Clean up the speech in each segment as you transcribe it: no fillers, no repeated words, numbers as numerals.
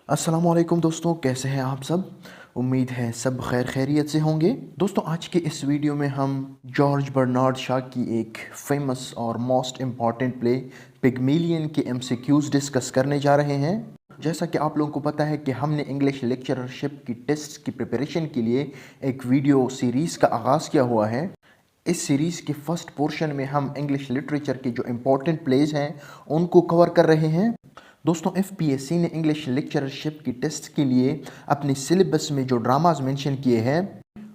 अस्सलामुअलैकुम दोस्तों, कैसे हैं आप सब। उम्मीद है सब खैरियत से होंगे। दोस्तों, आज के इस वीडियो में हम जॉर्ज बर्नार्ड शॉ की एक फेमस और मोस्ट इम्पॉर्टेंट प्ले पिग्मेलियन के एमसीक्यूज डिस्कस करने जा रहे हैं। जैसा कि आप लोगों को पता है कि हमने इंग्लिश लेक्चरशिप की टेस्ट की प्रिपरेशन के लिए एक वीडियो सीरीज़ का आगाज़ किया हुआ है। इस सीरीज़ के फर्स्ट पोर्शन में हम इंग्लिश लिटरेचर के जो इम्पोर्टेंट प्लेस हैं उनको कवर कर रहे हैं। दोस्तों, एफपीएससी ने इंग्लिश लेक्चरशिप की टेस्ट के लिए अपने सिलेबस में जो ड्रामाज मेंशन किए हैं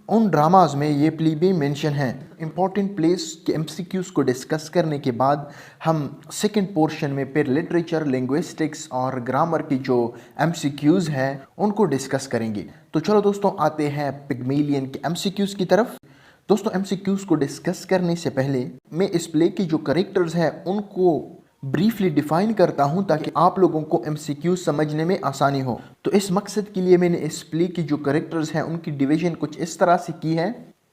उन ड्रामाज में ये प्ले भी मेंशन है। इम्पॉर्टेंट प्लेस के एमसीक्यूज को डिस्कस करने के बाद हम सेकंड पोर्शन में फिर लिटरेचर, लिंग्विस्टिक्स और ग्रामर की जो एमसीक्यूज हैं उनको डिस्कस करेंगे। तो चलो दोस्तों, आते हैं पिग्मेलियन के एमसीक्यूज की तरफ। दोस्तों, एमसीक्यूज को डिस्कस करने से पहले मैं इस प्ले की जो कैरेक्टर्स हैं उनको ब्रीफली डिफाइन करता हूं ताकि आप लोगों को एमसीक्यू समझने में आसानी हो। तो इस मकसद के लिए मैंने इस प्ले की जो कैरेक्टर्स हैं उनकी डिवीजन कुछ इस तरह से की है,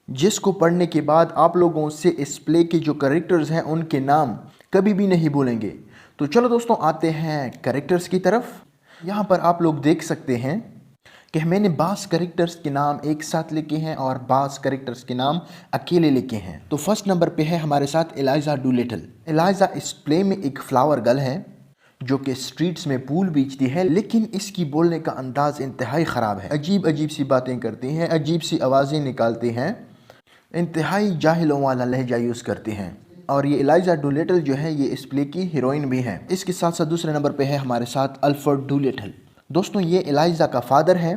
जिसको पढ़ने के बाद आप लोगों से इस प्ले के जो कैरेक्टर्स हैं उनके नाम कभी भी नहीं भूलेंगे। तो चलो दोस्तों, आते हैं कैरेक्टर्स की तरफ। यहाँ पर आप लोग देख सकते हैं कि मैंने बास कैरेक्टर्स के नाम एक साथ लिखे हैं और बास कैरेक्टर्स के नाम अकेले लिखे हैं। तो फर्स्ट नंबर पे है हमारे साथ एलाइजा डूलिटल। एलाइजा इस प्ले में एक फ्लावर गर्ल है जो कि स्ट्रीट्स में फूल बेचती है, लेकिन इसकी बोलने का अंदाज इंतहाई ख़राब है। अजीब अजीब सी बातें करती हैं, अजीब सी आवाज़ें निकालती हैं, इंतहाई जाहिलों वाला लहजा यूज़ करती हैं। और ये एलाइजा डूलिटल जो है ये इस प्ले की हीरोइन भी है। इसके साथ साथ दूसरे नंबर पे है हमारे साथ अल्फ्रेड डूलिटल। दोस्तों, ये एलाइजा का फादर है।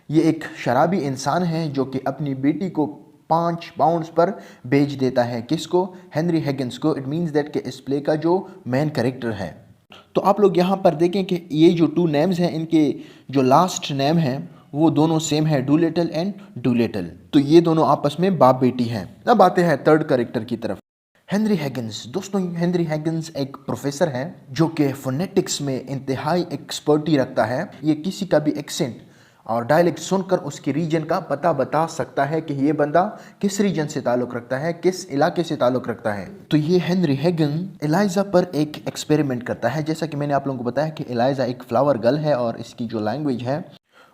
ये एक शराबी इंसान है जो कि अपनी बेटी को 5 पाउंड्स पर बेच देता है। किसको? हेनरी हैगिंस को। इट मीन्स दैट कि इस प्ले का जो मेन कैरेक्टर है। तो आप लोग यहाँ पर देखें कि ये जो 2 नेम्स हैं इनके जो लास्ट नेम हैं वो दोनों सेम है, डूलिटल एंड डूलिटल। तो ये दोनों आपस में बाप बेटी हैं। अब आते हैं थर्ड कैरेक्टर की तरफ, हेनरी हैगिंस। दोस्तों, हेनरी हैगिंस एक प्रोफेसर है जो कि फोनेटिक्स में इंतहाई एक्सपर्टी रखता है। ये किसी का भी एक्सेंट और डायलेक्ट सुनकर उसके रीजन का पता बता सकता है कि ये बंदा किस रीजन से ताल्लुक़ रखता है, किस इलाके से ताल्लुक़ रखता है। तो ये हेनरी हैगिन एलाइजा पर एक एक्सपेरिमेंट करता है। जैसा कि मैंने आप लोगों को बताया कि एलाइजा एक फ्लावर गर्ल है और इसकी जो लैंग्वेज है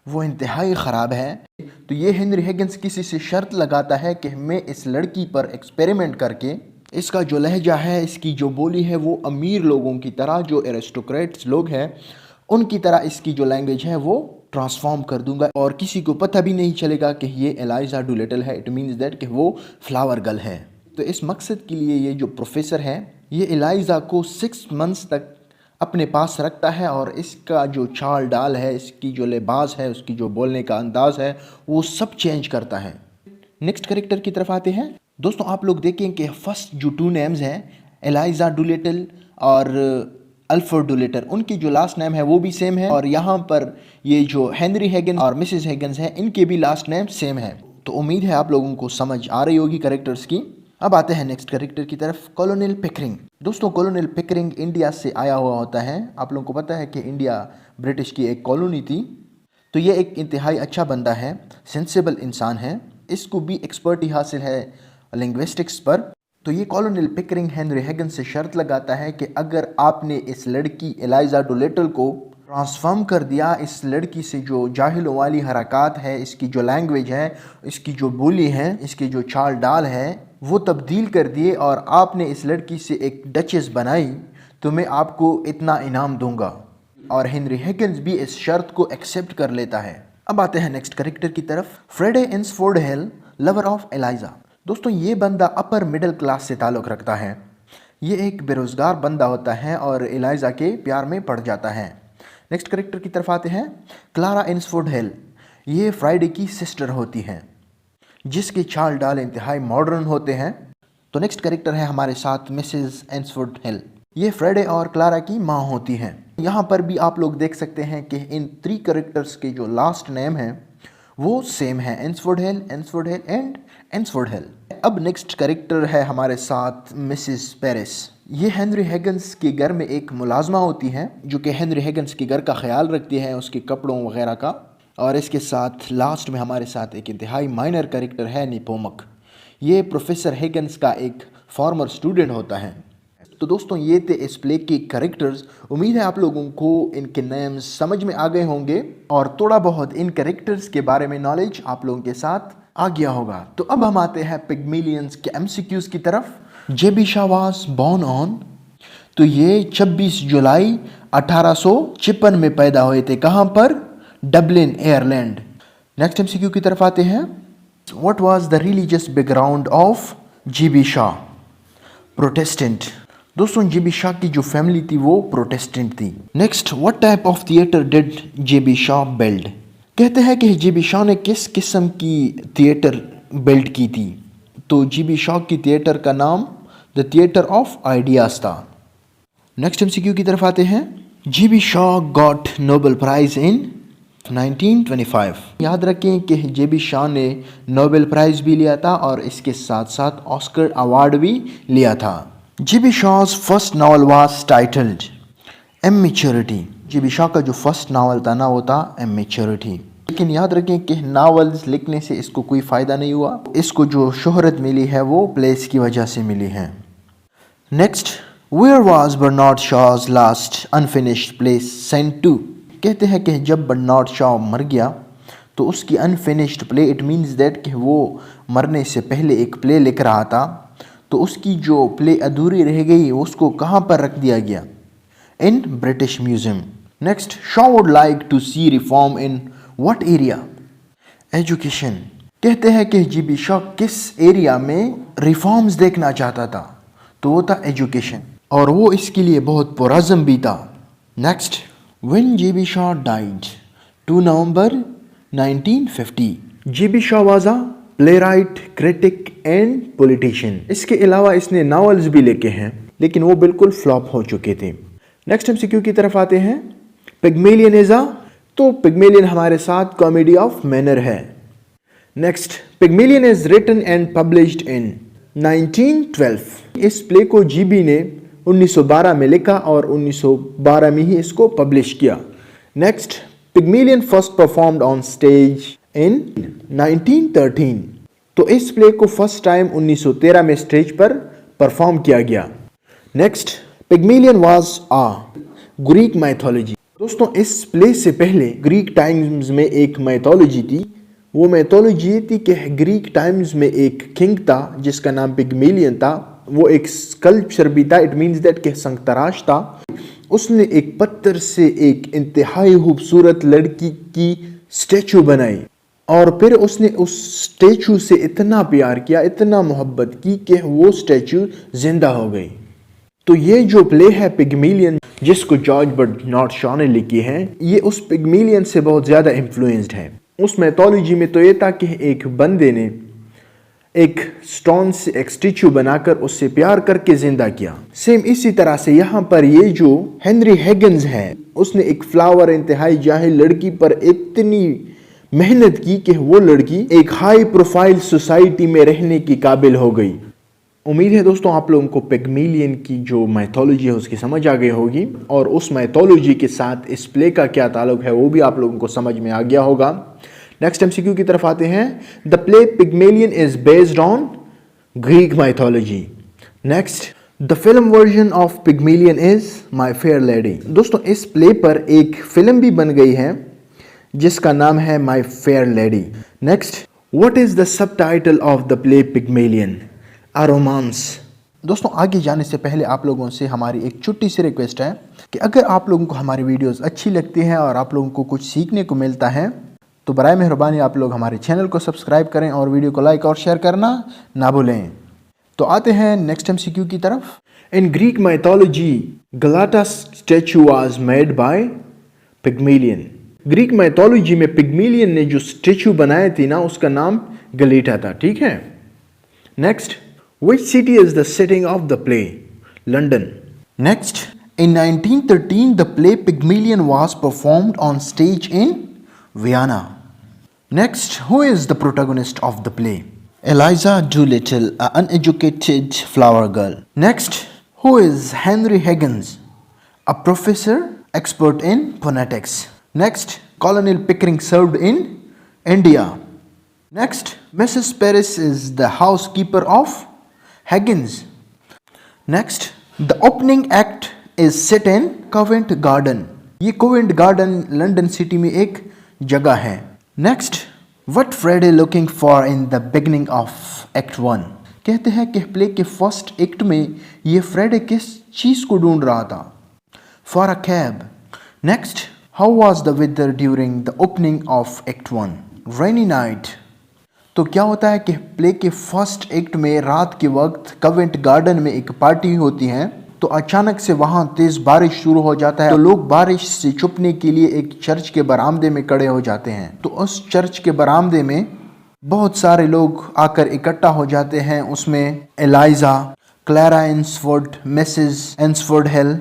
वो इंतहाई ख़राब है। तो ये हेनरी हैगिंस किसी से शर्त लगाता है कि मैं इस लड़की पर एक्सपेरिमेंट करके इसका जो लहजा है, इसकी जो बोली है वो अमीर लोगों की तरह, जो एरिस्टोक्रेट्स लोग हैं उनकी तरह इसकी जो लैंग्वेज है वो ट्रांसफॉर्म कर दूंगा और किसी को पता भी नहीं चलेगा कि ये एलाइजा डूलिटल है। इट मीन्स दैट कि वो फ्लावर गर्ल है। तो इस मकसद के लिए ये जो प्रोफेसर है ये एलाइजा को 6 मंथ्स तक अपने पास रखता है और इसका जो चाल डाल है, इसकी जो लिबास है, उसकी जो बोलने का अंदाज है वो सब चेंज करता है। नेक्स्ट कैरेक्टर की तरफ आते हैं। दोस्तों, आप लोग देखें कि फर्स्ट जो 2 नेम्स हैं एलाइजा डूलिटल और अल्फ्रेड डूलिटल, उनकी जो लास्ट नेम है वो भी सेम है। और यहाँ पर ये जो हेनरी हैगिन और मिसेस हैगिन्स हैं इनके भी लास्ट नेम सेम है। तो उम्मीद है आप लोगों को समझ आ रही होगी कैरेक्टर्स की। अब आते हैं नेक्स्ट कैरेक्टर की तरफ, कॉलोनेल पिकरिंग। दोस्तों, कॉलोनेल पिकरिंग इंडिया से आया हुआ होता है। आप लोगों को पता है कि इंडिया ब्रिटिश की एक कॉलोनी थी। तो ये एक इंतहाई अच्छा बंदा है, सेंसिबल इंसान है। इसको भी एक्सपर्टी हासिल है लिंग्विस्टिक्स पर। तो ये कॉलोनेल पिकरिंग हेनरी हैगिन से शर्त लगाता है कि अगर आपने इस लड़की एलाइजा डूलिटल को ट्रांसफॉर्म कर दिया, इस लड़की से जो जाहिलों वाली हरकत है, इसकी जो लैंग्वेज है, इसकी जो बोली है, इसकी जो चाल डाल है वो तब्दील कर दिए और आपने इस लड़की से एक डचेस बनाई, तो मैं आपको इतना इनाम दूंगा। और हेनरी हैगिन्स भी इस शर्त को एक्सेप्ट कर लेता है। अब आते हैं नेक्स्ट कैरेक्टर की तरफ, फ्रेडे इन्सफोर्ड हिल, लवर ऑफ एलाइजा। दोस्तों, ये बंदा अपर मिडिल क्लास से ताल्लुक़ रखता है। ये एक बेरोज़गार बंदा होता है और एलाइजा के प्यार में पड़ जाता है। नेक्स्ट कैरेक्टर की तरफ आते हैं, क्लारा इन्सफोर्ड हिल। ये फ्राइडे की सिस्टर होती हैं जिसके चाल डाल इंतहाई मॉडर्न होते हैं। तो नेक्स्ट कैरेक्टर है हमारे साथ मिसेस इन्सफोर्ड हिल। ये फ्राइडे और क्लारा की माँ होती हैं। यहाँ पर भी आप लोग देख सकते हैं कि इन 3 कैरेक्टर्स के जो लास्ट नेम हैं वो सेम है, इन्सफोर्ड हिल एंड इन्सफोर्ड हिल। अब नेक्स्ट कैरेक्टर है हमारे साथ मिसेस पेरिस। ये हेनरी हैगिन्स के घर में एक मुलाजमा होती हैं जो कि हेनरी हैगिन्स के घर का ख्याल रखती है, उसके कपड़ों वगैरह का। और इसके साथ लास्ट में हमारे साथ एक इंतहाई माइनर कैरेक्टर है निपोमक। ये प्रोफेसर हैगिन्स का एक फॉर्मर स्टूडेंट होता है। तो दोस्तों ये थे इस प्ले के कैरेक्टर्स। उम्मीद है आप लोगों को इनके नेम्स समझ में आ गए होंगे और थोड़ा बहुत इन कैरेक्टर्स के बारे में नॉलेज आप लोगों के साथ आ गया होगा। तो अब हम आते हैं पिग्मिलियंस के MCQs की तरफ। JB Shah was born on, तो ये 26 जुलाई 1856 में पैदा हुए थे। कहाँ पर? Dublin, Ireland. नेक्स्ट MCQ की तरफ आते हैं। What was the religious background of JB Shah? Protestant. दोस्तों JB Shah की जो फैमिली थी वो प्रोटेस्टेंट थी। Next, what type of theatre did JB Shah build? कहते हैं कि JB Shah ने किस किस्म की थिएटर बिल्ड की थी? तो JB Shah की थिएटर का नाम द थिएटर ऑफ आइडियाज था। नेक्स्ट MCQ की तरफ आते हैं। JB Shah got Nobel prize in 1925। याद रखें कि JB Shah ने नोबेल प्राइज भी लिया था और इसके साथ साथ ऑस्कर अवार्ड भी लिया था। JB Shah's first novel was titled immaturity. JB Shah का जो फर्स्ट नावल था ना वो था इमैच्योरिटी। लेकिन याद रखें कि नावल्स लिखने से इसको कोई फ़ायदा नहीं हुआ, इसको जो शोहरत मिली है वो प्लेस की वजह से मिली है। Next, where was Bernard Shaw's last unfinished plays sent to? कहते हैं कि जब बर्नार्ड शॉ मर गया तो उसकी unfinished play, it means that कि वो मरने से पहले एक प्ले लिख रहा था, तो उसकी जो प्ले अधूरी रह गई उसको कहाँ पर रख दिया गया? In British Museum. Next, Shaw would like to see reform in what area? Education. कहते हैं कि JB Shah किस एरिया में रिफॉर्म्स देखना चाहता था? तो वो था एजुकेशन, और वो इसके लिए बहुत पुरज़म भी था। Next, When JB Shah died? 2 November 1950। JB Shah was a playwright, critic and politician। इसके अलावा इसने नावल्स भी लिखे हैं लेकिन वो बिल्कुल फ्लॉप हो चुके थे। नेक्स्ट MCQ की तरफ आते हैं। पिग्मेलियन इज अ, तो पिग्मेलियन हमारे साथ कॉमेडी ऑफ मैनर है। Next, Pygmalion is written and published in 1912। इस प्ले को GB ने 1912 में लिखा और 1912 में ही इसको पब्लिश किया। Next, Pygmalion first performed on stage in 1913। तो इस प्ले को फर्स्ट टाइम 1913 में स्टेज पर परफॉर्म किया गया। Next, Pygmalion was a Greek mythology. दोस्तों इस प्ले से पहले ग्रीक टाइम्स में एक माइथोलॉजी थी। वो माइथोलॉजी ये थी कि ग्रीक टाइम्स में एक किंग था जिसका नाम पिग्मेलियन था। वो एक स्कल्पचर भी था, इट मीन्स दैट कि संगतराश था। उसने एक पत्थर से एक इंतहाई खूबसूरत लड़की की स्टैचू बनाई और फिर उसने उस स्टैचू से इतना प्यार किया, इतना मोहब्बत की कि वो स्टैचू जिंदा हो गई। तो ये जो प्ले है पिग्मेलियन, जिसको जॉर्ज बर्नार्ड शॉ ने लिखी है, ये उस पिग्मेलियन से बहुत ज़्यादा इन्फ्लुएंस्ड है। उस मैथोलॉजी में तो ये था कि एक बंदे ने एक स्टोन से एक स्टैचू बनाकर उससे प्यार करके जिंदा किया। सेम इसी तरह से यहाँ पर ये जो हेनरी हिगिंस है, उसने एक फ्लावर इंतहाई जाहिल लड़की पर इतनी मेहनत की कि वो लड़की एक हाई प्रोफाइल सोसाइटी में रहने की काबिल हो गई। उम्मीद है दोस्तों आप लोगों को पिग्मेलियन की जो मैथोलॉजी है उसकी समझ आ गई होगी और उस मैथोलॉजी के साथ इस प्ले का क्या ताल्लुक है वो भी आप लोगों को समझ में आ गया होगा। नेक्स्ट MCQ की तरफ आते हैं। The play Pygmalion is based on Greek mythology. Next, the film version of Pygmalion is my Fair lady. दोस्तों इस प्ले पर एक फिल्म भी बन गई है जिसका नाम है My Fair Lady. Next, what is the subtitle of the play Pygmalion? A romance. दोस्तों आगे जाने से पहले आप लोगों से हमारी एक छोटी सी रिक्वेस्ट है कि अगर आप लोगों को हमारी वीडियोस अच्छी लगती हैं और आप लोगों को कुछ सीखने को मिलता है तो बराए मेहरबानी आप लोग हमारे चैनल को सब्सक्राइब करें और वीडियो को लाइक और शेयर करना ना भूलें। तो आते हैं नेक्स्ट MCQ की तरफ। In Greek mythology गलाटा statue was made by Pygmalion. Greek mythology में पिग्मेलियन ने जो स्टैचू बनाए थी ना उसका नाम गलेटा था, ठीक है। Next, which city is the setting of the play? London. Next, in 1913 the play Pygmalion was performed on stage in Vienna. Next, who is the protagonist of the play? Eliza Doolittle, an uneducated flower girl. Next, who is Henry Higgins? A professor expert in phonetics. Next, Colonel Pickering served in India. Next, Mrs. Paris is the housekeeper of Higgins. Next, The opening act is set in Covent Garden. ये कोवेंट garden London city में एक जगह है. Next, what Fred is looking for in the beginning of act 1. कहते हैं कि play के first act में ये फ्रेड किस चीज़ को ढूंढ रहा था. For a cab. Next, how was the weather during the opening of act 1. Rainy night. तो क्या होता है कि प्ले के फर्स्ट एक्ट में रात के वक्त कवेंट गार्डन में एक पार्टी होती है, तो अचानक से वहाँ तेज़ बारिश शुरू हो जाता है. तो लोग बारिश से छुपने के लिए एक चर्च के बरामदे में खड़े हो जाते हैं. तो उस चर्च के बरामदे में बहुत सारे लोग आकर इकट्ठा हो जाते हैं. उसमें एलाइजा, क्लैरा एंसफोर्ड, मिसेस एंसफोर्ड हिल,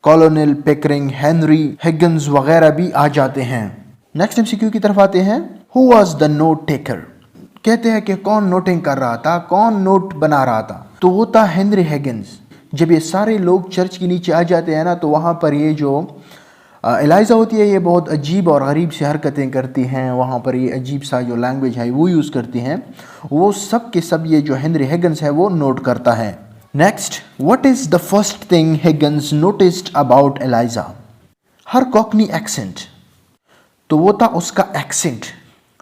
कॉलोनल पिकरिंग, हेनरी हिगिंस वगैरह भी आ जाते हैं. नेक्स्ट एमसीक्यू की तरफ आते हैं. Who was the note taker. कहते हैं कि कौन नोटिंग कर रहा था, कौन नोट बना रहा था. तो वो था हेनरी हिगिंस. जब ये सारे लोग चर्च के नीचे आ जाते हैं ना, तो वहाँ पर ये जो एलाइजा होती है, ये बहुत अजीब और गरीब सी हरकतें करती हैं. वहाँ पर ये अजीब सा जो लैंग्वेज है वो यूज़ करती हैं. वो सब के सब ये जो हेनरी हिगिंस है वो नोट करता है. Next, what is the first thing Higgins noticed about Eliza. Her cockney accent. तो वो था उसका accent.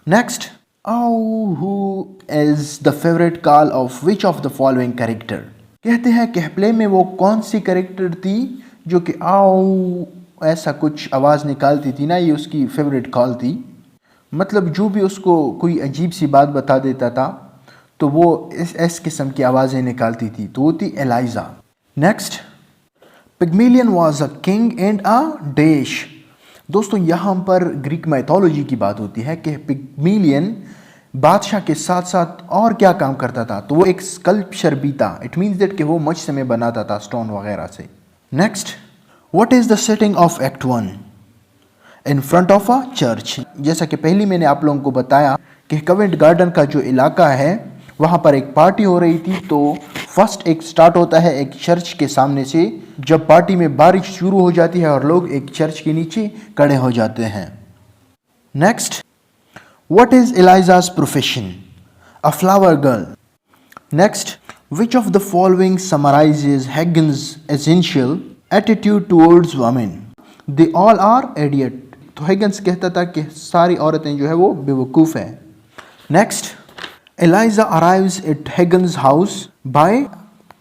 Next, who is the favourite call of which of the following character. कहते हैं कि प्ले में वो कौन सी कैरेक्टर थी जो कि आओ ऐसा कुछ आवाज़ निकालती थी ना, ये उसकी फेवरेट कॉल थी. मतलब जो भी उसको कोई अजीब सी बात बता देता था तो वो इस किस्म की आवाज़ें निकालती थी. तो वो थी Eliza. Next, Pygmalion was a king and a dash. दोस्तों यहाँ पर ग्रीक माइथोलॉजी की बात होती है कि पिग्मेलियन बादशाह के साथ साथ और क्या काम करता था. तो वो एक स्कल्पचर भी था. इट मीन्स दैट कि वो मच से में बनाता था स्टोन वगैरह से. Next, what is the setting of act 1. In front of a church. जैसा कि पहले मैंने आप लोगों को बताया कि कवेंट गार्डन का जो इलाका है वहाँ पर एक पार्टी हो रही थी. तो फर्स्ट एक स्टार्ट होता है एक चर्च के सामने से, जब पार्टी में बारिश शुरू हो जाती है और लोग एक चर्च के नीचे खड़े हो जाते हैं. Next, what is Eliza's profession? A flower girl. Next, which of the following summarizes Higgins' essential attitude towards women? They all are idiot. तो हिगिंस कहता था कि सारी औरतें जो है वो बेवकूफ़ हैं. Next, Eliza arrives at Higgins' house by.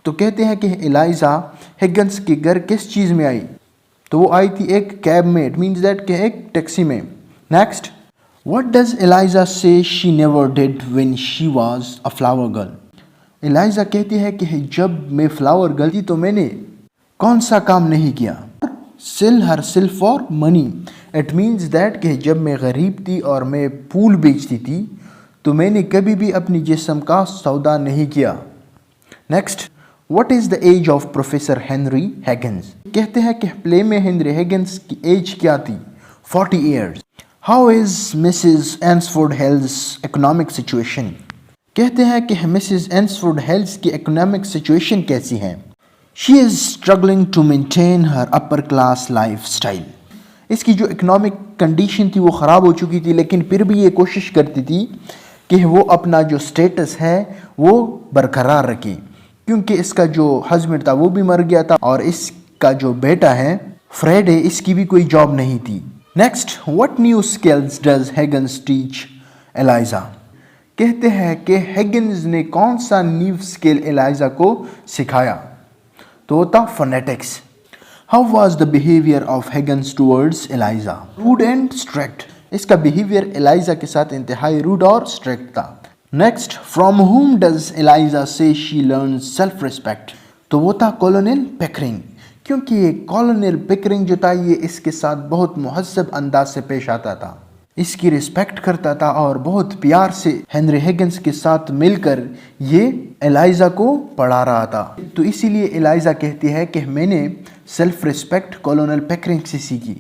तो कहते हैं कि एलाइजा हिगिंस के घर किस चीज़ में आई. तो वो आई थी एक कैब में. इट मीन्स दैट कि एक टैक्सी में. Next, What does Eliza say she never did when she was a flower girl? Eliza कहती है कि जब मैं फ्लावर गर्ल थी तो मैंने कौन सा काम नहीं किया. Sell herself for money. It means that कि जब मैं गरीब थी और मैं फूल बेचती थी तो मैंने कभी भी अपनी जिस्म का सौदा नहीं किया. Next, What is the age of Professor Henry Higgins? कहते हैं कि प्ले में हेनरी हिगिंस की एज क्या थी. 40 years. How is Mrs. Ansford Hill's economic situation? कहते हैं कि Mrs. Ansford Hill's की economic situation कैसी है. She is struggling to maintain her upper class lifestyle. इसकी जो economic condition थी वो ख़राब हो चुकी थी, लेकिन फिर भी ये कोशिश करती थी कि वो अपना जो status है वो बरकरार रखे, क्योंकि इसका जो हस्बैंड था वो भी मर गया था और इसका जो बेटा है फ्रेड है, इसकी भी कोई जॉब नहीं थी. Next, what new skills does Higgins teach Eliza. कहते हैं कि हिगिंस ने कौन सा न्यू स्किल एलाइजा को सिखाया. तो था phonetics. How was the behaviour of Higgins towards Eliza. Rude and strict. इसका बिहेवियर एलाइजा के साथ इंतहाई रूड और स्ट्रिक्ट था. Next, from whom does Eliza से शी लर्न सेल्फ रिस्पेक्ट. तो वो था कॉलोनल पिकरिंग, क्योंकि ये कॉलोनल पिकरिंग जो था ये इसके साथ बहुत मुहज़्ज़ब अंदाज से पेश आता था, इसकी रिस्पेक्ट करता था और बहुत प्यार से हेनरी हिगिंस के साथ मिलकर ये एलाइजा को पढ़ा रहा था. तो इसीलिए एलाइजा कहती है कि मैंने सेल्फ रिस्पेक्ट कॉलोनल पिकरिंग से सीखी.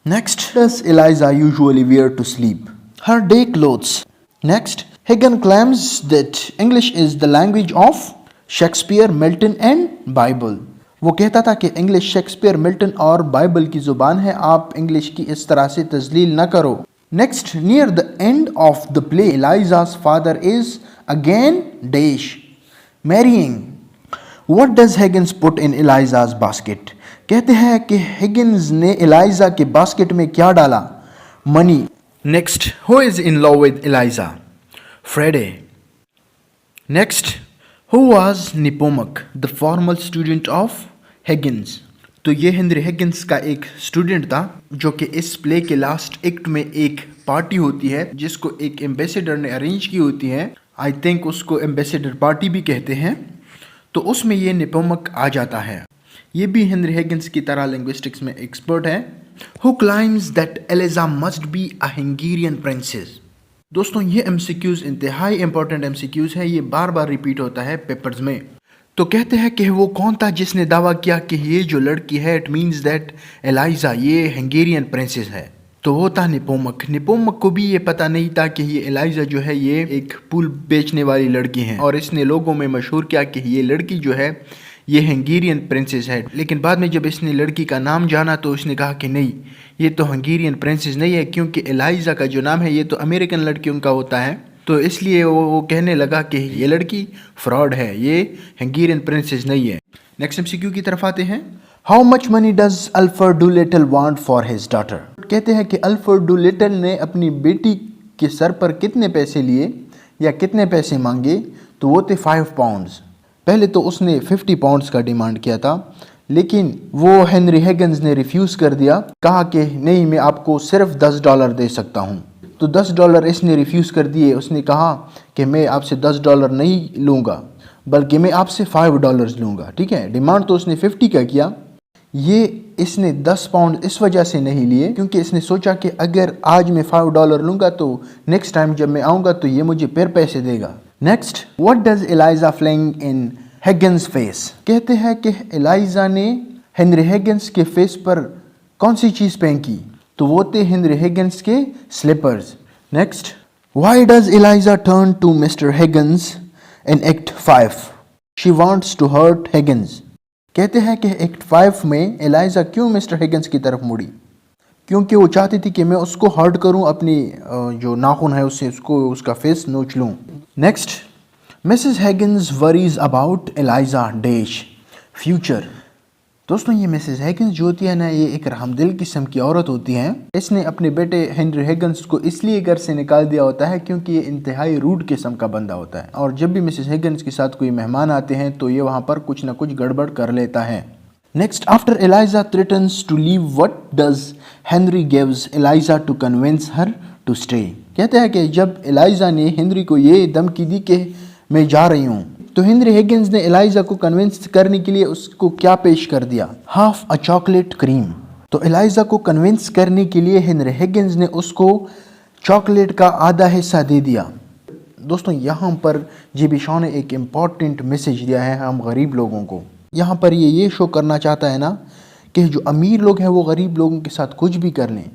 Next, does Eliza usually wear to sleep. Her day clothes. Next, Higgin claims that English is the language of Shakespeare, Milton and Bible. वो कहता था कि इंग्लिश शेक्सपियर, मिल्टन और बाइबल की ज़ुबान है, आप इंग्लिश की इस तरह से तज़लील न करो. Next, near the end of the play Eliza's father is again dash marrying. What does Higgins put in Eliza's basket? कहते हैं कि हिगिन्स ने एलाइजा के बास्केट में क्या डाला? Money. Next, who is in love with Eliza? Freddie. Next, who was Nepomuk, the former student of Higgins? तो ये हेनरी हिगिन्स का एक स्टूडेंट था जो कि इस प्ले के लास्ट एक्ट में एक पार्टी होती है जिसको एक एम्बेसडर ने अरेंज की होती है. आई थिंक उसको एम्बेसडर पार्टी भी कहते हैं. तो उसमें ये निपोमक आ जाता है. ये भी हेनरी हिगिन्स की तरह लिंग्विस्टिक्स में एक्सपर्ट है. Who claims that Eliza must be a Hungarian princess. दोस्तों ये एमसीक्यूज इंतहाई इंपॉर्टेंट एमसीक्यूज है. ये बार बार रिपीट होता है पेपर्स में. तो कहते हैं कि वो कौन था जिसने दावा किया कि ये जो लड़की है इट मीन्स दैट एलाइजा ये हंगेरियन प्रिंसेस है. तो वो था निपोमक. निपोमक को भी ये पता नहीं था कि ये एलाइजा जो है ये एक फूल बेचने वाली लड़की है और इसने लोगों में मशहूर किया कि ये लड़की जो है ये हंगेरियन प्रिंसेस है. लेकिन बाद में जब इसने लड़की का नाम जाना तो उसने कहा कि नहीं ये तो हंगेरियन प्रिंसेस नहीं है क्योंकि एलाइजा का जो नाम है ये तो अमेरिकन लड़कियों का होता है. तो इसलिए वो कहने लगा कि ये लड़की फ्रॉड है, ये हंगेरियन प्रिंसेस नहीं है. नेक्स्ट एमसीक्यू की तरफ आते हैं. How much money does Alfred Dolittle want for his daughter. कहते हैं कि अल्फ्रेड डूलिटल ने अपनी बेटी के सर पर कितने पैसे लिए या कितने पैसे मांगे. तो वो थे 5 पाउंड्स. पहले तो उसने 50 पाउंड्स का डिमांड किया था लेकिन वो हेनरी हिगिन्स ने रिफ्यूज़ कर दिया. कहा कि नहीं मैं आपको सिर्फ $10 दे सकता हूँ. तो $10 इसने रिफ्यूज़ कर दिए. उसने कहा कि मैं आपसे $10 नहीं लूँगा बल्कि मैं आपसे $5 लूँगा. ठीक है, डिमांड तो उसने 50 का किया. ये इसने 10 पाउंड इस वजह से नहीं लिए क्योंकि इसने सोचा कि अगर आज मैं $5 लूँगा तो नेक्स्ट टाइम जब मैं आऊँगा तो ये मुझे फिर पैसे देगा. Next, what does Eliza fling in Higgins face. कहते हैं कि एलाइजा ने हेनरी हिगिन्स के फेस पर कौन सी चीज़ फेंकी. तो वो थे हेनरी हिगिन्स के slippers. Next, why does Eliza turn to mister Higgins in act 5. She wants to hurt Higgins. कहते हैं कि एक्ट 5 में एलाइजा क्यों मिस्टर हिगिन्स की तरफ मुड़ी. क्योंकि वो चाहती थी कि मैं उसको हर्ट करूं, अपनी जो नाखून है उससे उसको उसका फेस नोच लूं. Next, Mrs Higgins worries about Eliza dash future. दोस्तों ये मिसेस हिगिन्स जो होती है ना ये एक रहमदिल किस्म की औरत होती है. इसने अपने बेटे हेनरी हिगिन्स को इसलिए घर से निकाल दिया होता है क्योंकि ये इंतहाई रूड किस्म का बंदा होता है और जब भी मिसेस हिगिन्स के साथ कोई मेहमान आते हैं तो ये वहाँ पर कुछ ना कुछ गड़बड़ कर लेता है. Next, after Eliza threatens to leave what does Henry gives Eliza to convince her to stay. कहते हैं कि जब एलाइजा ने हेनरी को ये धमकी दी कि मैं जा रही हूँ तो हेनरी हिगिन्स ने एलाइजा को कन्विंस करने के लिए उसको क्या पेश कर दिया. Half a chocolate cream. तो एलाइजा को कन्विंस करने के लिए हेनरी हिगिन्स ने उसको चॉकलेट का आधा हिस्सा दे दिया. दोस्तों यहाँ पर जेबी शॉ ने एक इम्पॉर्टेंट मैसेज दिया है हम गरीब लोगों को. यहाँ पर ये शो करना चाहता है ना कि जो अमीर लोग हैं वो गरीब लोगों के साथ कुछ भी कर लें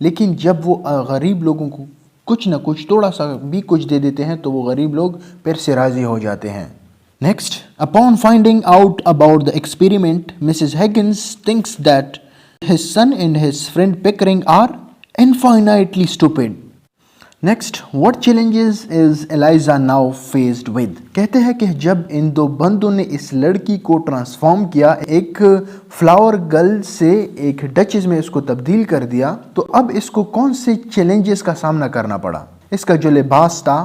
लेकिन जब वो गरीब लोगों को कुछ ना कुछ थोड़ा सा भी कुछ दे देते हैं तो वो गरीब लोग फिर से राज़ी हो जाते हैं. Next, upon finding out about the experiment, Mrs. Higgins thinks that his son and his friend Pickering are infinitely stupid. Next, what challenges is Eliza now faced with? कहते हैं कि जब इन दो बंदों ने इस लड़की को ट्रांसफॉर्म किया, एक फ्लावर गर्ल से एक डचेस में इसको तब्दील कर दिया, तो अब इसको कौन से चैलेंजेस का सामना करना पड़ा. इसका जो लिबास था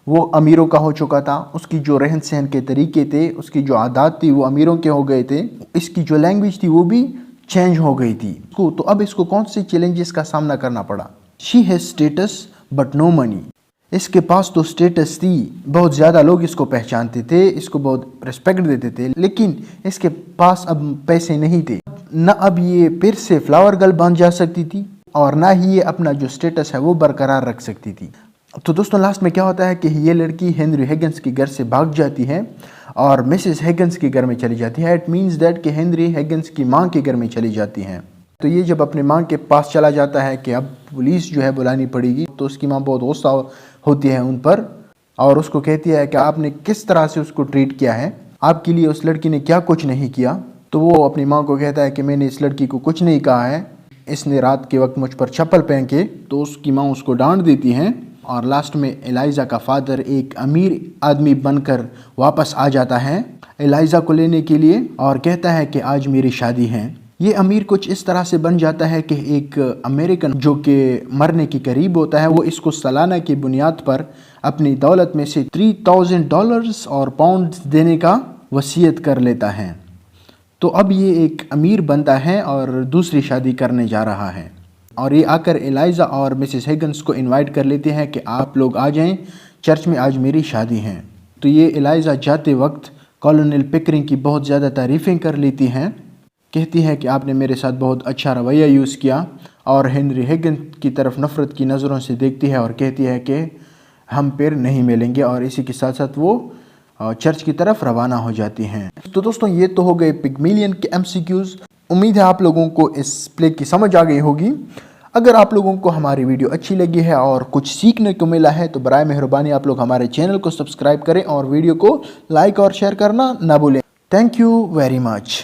वो अमीरों का हो चुका था, उसकी जो रहन सहन के तरीके थे, उसकी जो आदत थी वो अमीरों के हो गए थे, इसकी जो लैंग्वेज थी वो भी चेंज हो गई थी. तो अब इसको कौन से चैलेंजेस का सामना करना पड़ा. She has status but no money. इसके पास तो स्टेटस थी, बहुत ज़्यादा लोग इसको पहचानते थे, इसको बहुत रिस्पेक्ट देते थे, लेकिन इसके पास अब पैसे नहीं थे. न अब ये फिर से फ्लावर गर्ल बन जा सकती थी और ना ही ये अपना जो स्टेटस है वो बरकरार रख सकती थी. तो दोस्तों लास्ट में क्या होता है कि ये लड़की हेनरी हिगिन्स के घर से भाग जाती है और मिसेस हिगिन्स के घर में चली जाती है. इट मीन्स दैट कि हेनरी हिगिन्स की माँ के घर में चली जाती हैं. तो ये जब अपने माँ के पास चला जाता है कि अब पुलिस जो है बुलानी पड़ेगी तो उसकी माँ बहुत गुस्सा होती है उन पर और उसको कहती है कि आपने किस तरह से उसको ट्रीट किया है, आपके लिए उस लड़की ने क्या कुछ नहीं किया. तो वो अपनी माँ को कहता है कि मैंने इस लड़की को कुछ नहीं कहा है, इसने रात के वक्त मुझ पर चप्पल फेंके. तो उसकी माँ उसको डांट देती हैं और लास्ट में एलाइजा का फादर एक अमीर आदमी बनकर वापस आ जाता है. एलाइजा को लेने के लिए और कहता है कि आज मेरी शादी है। ये अमीर कुछ इस तरह से बन जाता है कि एक अमेरिकन जो कि मरने के करीब होता है, वो इसको सालाना की बुनियाद पर अपनी दौलत में से $3000 और पाउंड देने का वसीयत कर लेता है। तो अब ये एक अमीर बनता है और दूसरी शादी करने जा रहा है, और ये आकर एलाइजा और मिसेस हिगन्स को इनवाइट कर लेते हैं कि आप लोग आ जाएं, चर्च में आज मेरी शादी है। तो ये एलाइजा जाते वक्त कॉलोनल पिकरिंग की बहुत ज़्यादा तारीफ़ें कर लेती हैं, कहती है कि आपने मेरे साथ बहुत अच्छा रवैया यूज़ किया, और हेनरी हिगन्स की तरफ नफ़रत की नज़रों से देखती है और कहती है कि हम फिर नहीं मिलेंगे, और इसी के साथ साथ वो चर्च की तरफ रवाना हो जाती हैं। तो दोस्तों ये तो हो गए पिगमिलियन के MCQs। उम्मीद है आप लोगों को इस प्ले की समझ आ गई होगी। अगर आप लोगों को हमारी वीडियो अच्छी लगी है और कुछ सीखने को मिला है तो बराए मेहरबानी आप लोग हमारे चैनल को सब्सक्राइब करें और वीडियो को लाइक और शेयर करना ना भूलें। Thank you very much.